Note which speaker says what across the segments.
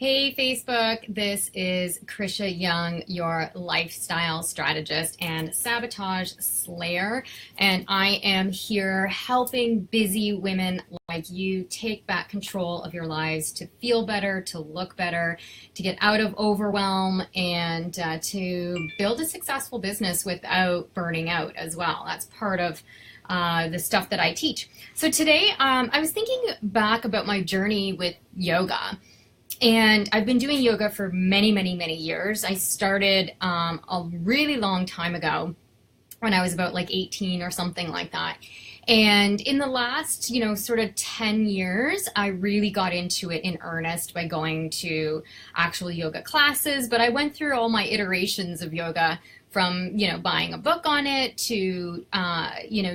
Speaker 1: Hey Facebook, this is Krisha Young, your lifestyle strategist and sabotage slayer, and I am here helping busy women like you take back control of your lives to feel better, to look better, to get out of overwhelm, and to build a successful business without burning out as well. That's part of the stuff that I teach. So today I was thinking back about my journey with yoga. And I've been doing yoga for many, many, many years. I started a really long time ago when I was about like 18 or something like that. And in the last, sort of 10 years, I really got into it in earnest by going to actual yoga classes. But I went through all my iterations of yoga from, buying a book on it to,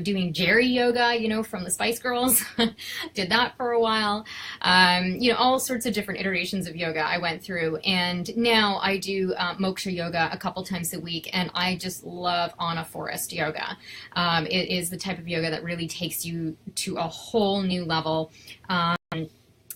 Speaker 1: doing Jerry yoga, from the Spice Girls. Did that for a while. All sorts of different iterations of yoga I went through. And now I do moksha yoga a couple times a week. And I just love Anna Forrest yoga. It is the type of yoga that really takes you to a whole new level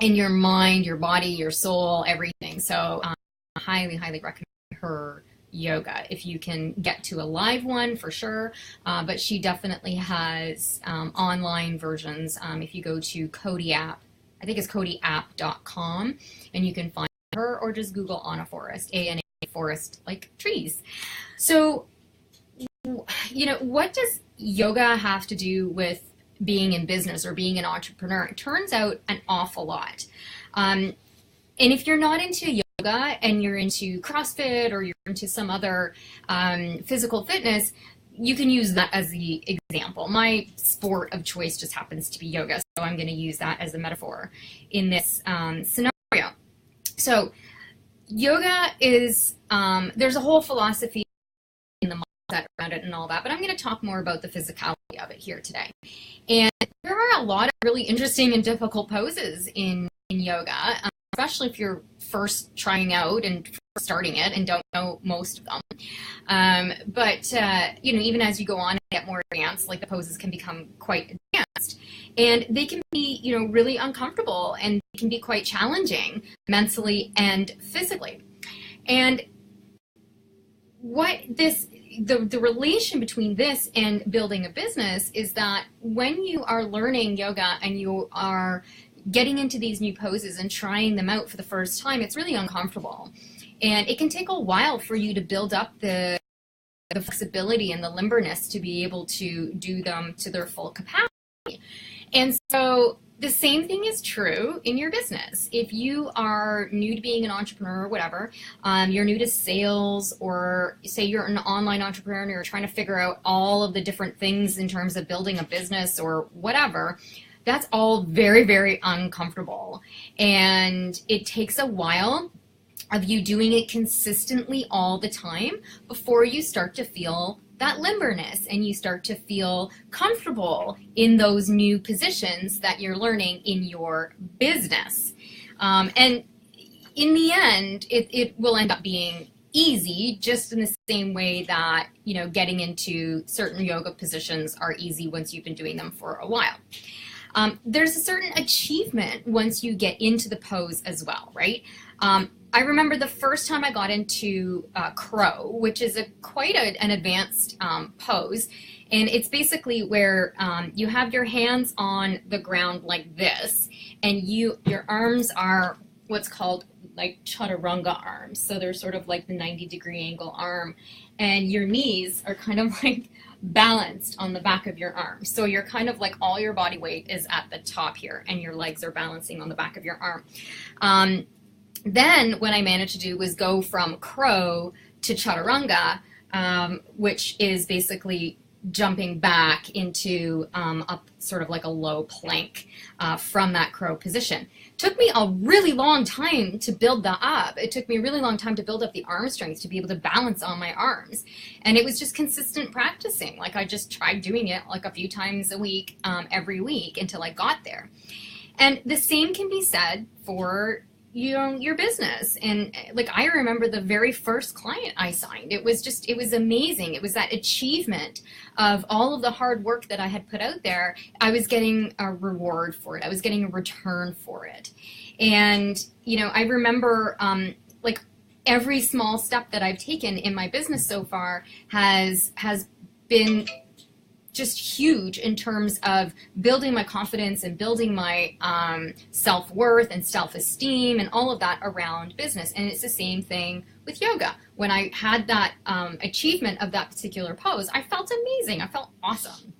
Speaker 1: in your mind, your body, your soul, everything. So I highly, highly recommend her yoga if you can get to a live one, for sure, but she definitely has online versions. If you go to Cody app, I think it's CodyApp.com, and you can find her, or just Google Anna Forrest, A-N-A Forest, like trees. So what does yoga have to do with being in business or being an entrepreneur? It turns out an awful lot. And if you're not into yoga and you're into CrossFit or you're into some other physical fitness, you can use that as the example. My sport of choice just happens to be yoga, so I'm going to use that as a metaphor in this scenario. So yoga is, there's a whole philosophy in the mindset around it and all that, but I'm going to talk more about the physicality of it here today. And there are a lot of really interesting and difficult poses in yoga, especially if you're first trying out and starting it and don't know most of them. But even as you go on and get more advanced, like the poses can become quite advanced. And they can be, really uncomfortable, and they can be quite challenging mentally and physically. And the relation between this and building a business is that when you are learning yoga and you are getting into these new poses and trying them out for the first time, it's really uncomfortable. And it can take a while for you to build up the flexibility and the limberness to be able to do them to their full capacity. And so the same thing is true in your business. If you are new to being an entrepreneur or whatever, you're new to sales, or say you're an online entrepreneur and you're trying to figure out all of the different things in terms of building a business or whatever, that's all very, very uncomfortable. And it takes a while of you doing it consistently all the time before you start to feel that limberness and you start to feel comfortable in those new positions that you're learning in your business. And in the end, it will end up being easy, just in the same way that, getting into certain yoga positions are easy once you've been doing them for a while. There's a certain achievement once you get into the pose as well, right? I remember the first time I got into crow, which is quite an advanced pose. And it's basically where you have your hands on the ground like this, and your arms are what's called like chaturanga arms. So they're sort of like the 90-degree angle arm, and your knees are kind of like balanced on the back of your arm. So you're kind of like all your body weight is at the top here, and your legs are balancing on the back of your arm. Then what I managed to do was go from crow to chaturanga, which is basically jumping back into up sort of like a low plank from that crow position. Took me a really long time to build that up. It took me a really long time to build up the arm strength to be able to balance on my arms. And it was just consistent practicing. Like I just tried doing it like a few times a week, every week, until I got there. And the same can be said for your business. And like, I remember the very first client I signed, it was amazing. It was that achievement of all of the hard work that I had put out there. I was getting a reward for it. I was getting a return for it. And, you know, I remember like every small step that I've taken in my business so far has been just huge in terms of building my confidence and building my self-worth and self-esteem and all of that around business. And it's the same thing with yoga. When I had that achievement of that particular pose, I felt amazing. I felt awesome.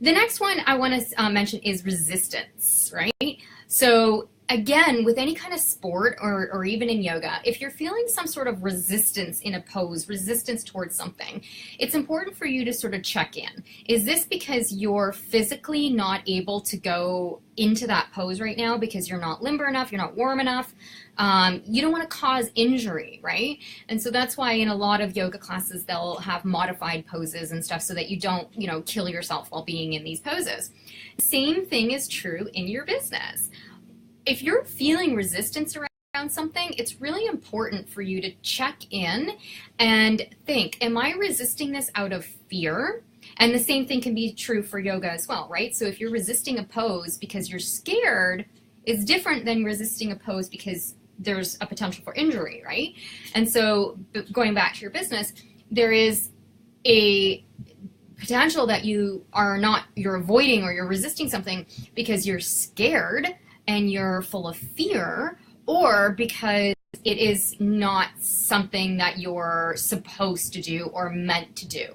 Speaker 1: The next one I want to mention is resistance, right? So again, with any kind of sport or even in yoga, if you're feeling some sort of resistance in a pose, resistance towards something, it's important for you to sort of check in. Is this because you're physically not able to go into that pose right now because you're not limber enough, you're not warm enough? You don't want to cause injury, right? And so that's why in a lot of yoga classes, they'll have modified poses and stuff so that you don't, you know, kill yourself while being in these poses. Same thing is true in your business. If you're feeling resistance around something, it's really important for you to check in and think, am I resisting this out of fear? And the same thing can be true for yoga as well, right? So if you're resisting a pose because you're scared, is different than resisting a pose because there's a potential for injury, right? And so going back to your business, there is a potential that you're avoiding or you're resisting something because you're scared and you're full of fear, or because it is not something that you're supposed to do or meant to do.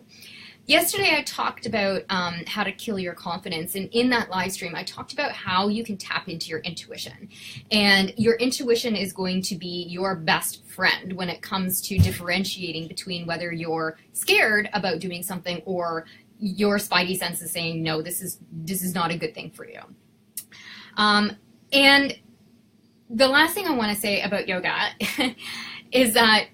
Speaker 1: Yesterday I talked about how to kill your confidence, and in that live stream I talked about how you can tap into your intuition. And your intuition is going to be your best friend when it comes to differentiating between whether you're scared about doing something or your spidey sense is saying, no, this is not a good thing for you. And the last thing I want to say about yoga is that,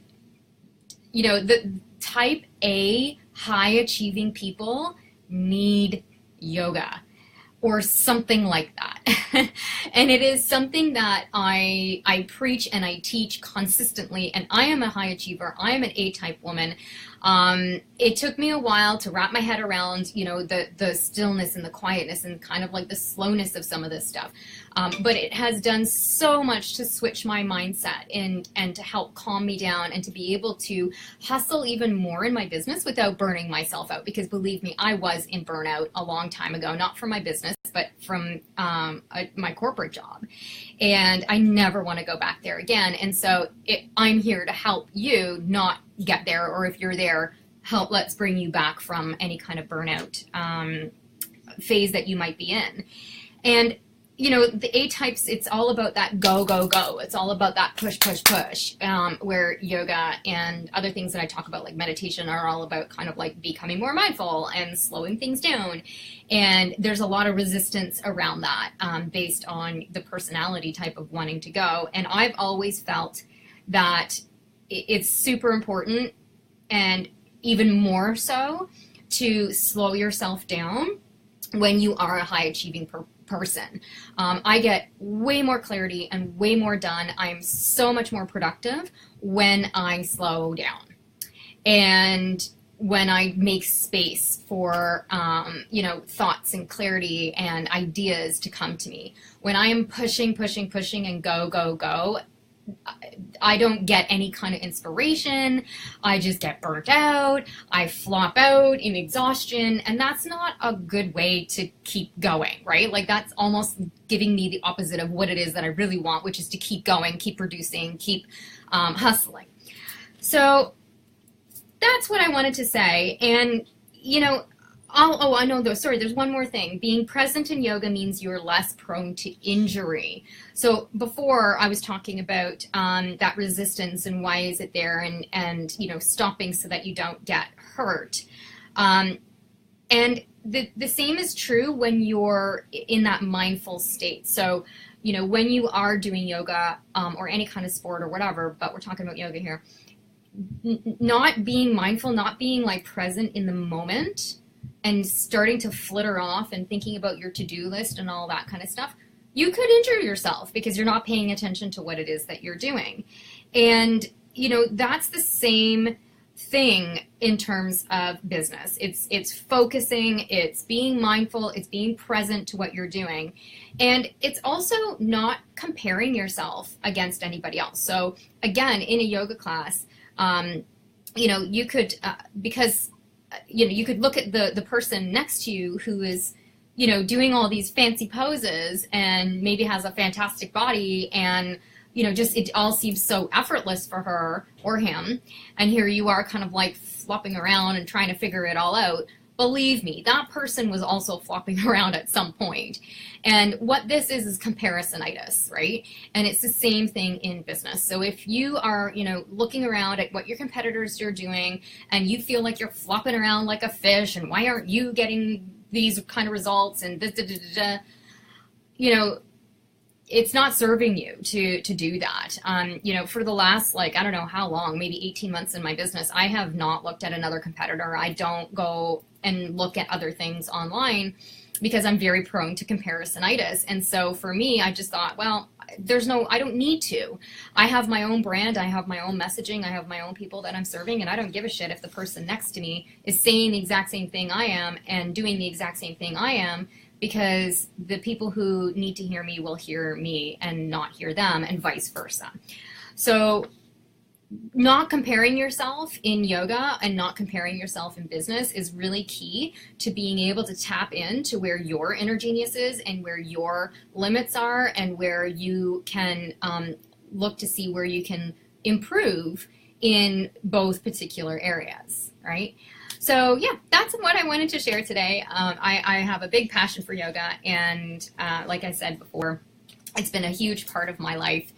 Speaker 1: you know, the type A high achieving people need yoga or something like that. And it is something that I preach and I teach consistently, and I am a high achiever. I am an A-type woman. It took me a while to wrap my head around, you know, the stillness and the quietness and kind of like the slowness of some of this stuff. But it has done so much to switch my mindset and to help calm me down and to be able to hustle even more in my business without burning myself out. Because believe me, I was in burnout a long time ago, not from my business, but from my corporate job. And I never want to go back there again. And so I'm here to help you not get there, or if you're there, let's bring you back from any kind of burnout phase that you might be in. And you know, the A-types, it's all about that go, go, go. It's all about that push, push, push, where yoga and other things that I talk about, like meditation, are all about kind of like becoming more mindful and slowing things down. And there's a lot of resistance around that based on the personality type of wanting to go. And I've always felt that it's super important, and even more so, to slow yourself down when you are a high achieving person. I get way more clarity and way more done. I'm so much more productive when I slow down and when I make space for you know, thoughts and clarity and ideas to come to me. When I am pushing and go, go, go, I don't get any kind of inspiration. I just get burnt out. I flop out in exhaustion, and that's not a good way to keep going, right? Like, that's almost giving me the opposite of what it is that I really want, which is to keep going, keep producing, keep hustling. So that's what I wanted to say. And, you know, I know, though, sorry, there's one more thing. Being present in yoga means you're less prone to injury. So before I was talking about that resistance and why is it there, and you know, stopping so that you don't get hurt. And the same is true when you're in that mindful state. So, you know, when you are doing yoga or any kind of sport or whatever, but we're talking about yoga here, not being mindful, not being like present in the moment, and starting to flitter off and thinking about your to-do list and all that kind of stuff, you could injure yourself because you're not paying attention to what it is that you're doing. And, you know, that's the same thing in terms of business. It's focusing, it's being mindful, it's being present to what you're doing. And it's also not comparing yourself against anybody else. So again, in a yoga class, you could, you could look at the person next to you who is, doing all these fancy poses and maybe has a fantastic body, and just it all seems so effortless for her or him. And here you are kind of like flopping around and trying to figure it all out. Believe me, that person was also flopping around at some point. And what this is comparisonitis, right? And it's the same thing in business. So if you are, looking around at what your competitors are doing and you feel like you're flopping around like a fish and why aren't you getting these kind of results and this, it's not serving you to do that. For the last, I don't know how long, maybe 18 months in my business, I have not looked at another competitor. I don't go and look at other things online because I'm very prone to comparisonitis. And so for me, I just thought, well, I don't need to. I have my own brand. I have my own messaging. I have my own people that I'm serving. And I don't give a shit if the person next to me is saying the exact same thing I am and doing the exact same thing I am, because the people who need to hear me will hear me and not hear them, and vice versa. So not comparing yourself in yoga and not comparing yourself in business is really key to being able to tap into where your inner genius is and where your limits are, and where you can look to see where you can improve in both particular areas, right? So yeah, that's what I wanted to share today. I have a big passion for yoga, and like I said before, it's been a huge part of my life,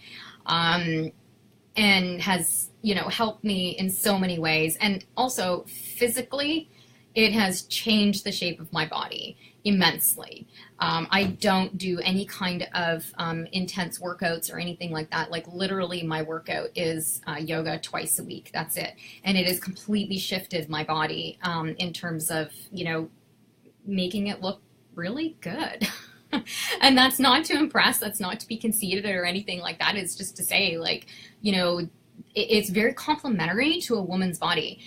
Speaker 1: and has helped me in so many ways. And also physically, it has changed the shape of my body immensely. I don't do any kind of intense workouts or anything like that. Like literally my workout is yoga twice a week. That's it. And it has completely shifted my body in terms of, making it look really good. And that's not to impress. That's not to be conceited or anything like that. It's just to say, it's very complimentary to a woman's body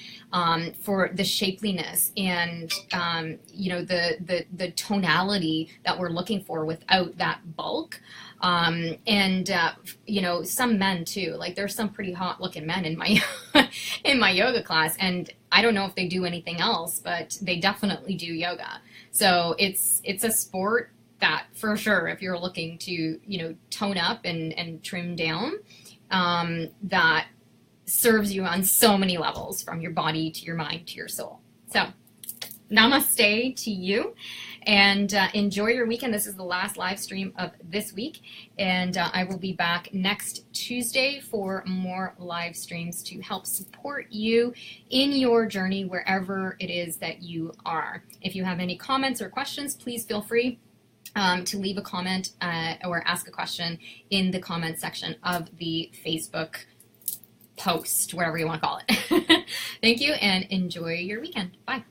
Speaker 1: for the shapeliness and the tonality that we're looking for without that bulk. Some men too. Like there's some pretty hot looking men in my in my yoga class, and I don't know if they do anything else, but they definitely do yoga. So it's a sport that for sure, if you're looking to tone up and trim down, that serves you on so many levels, from your body to your mind to your soul. So namaste to you, and enjoy your weekend. This is the last live stream of this week, and I will be back next Tuesday for more live streams to help support you in your journey wherever it is that you are. If you have any comments or questions, please feel free to leave a comment or ask a question in the comment section of the Facebook post, whatever you want to call it. Thank you, and enjoy your weekend. Bye.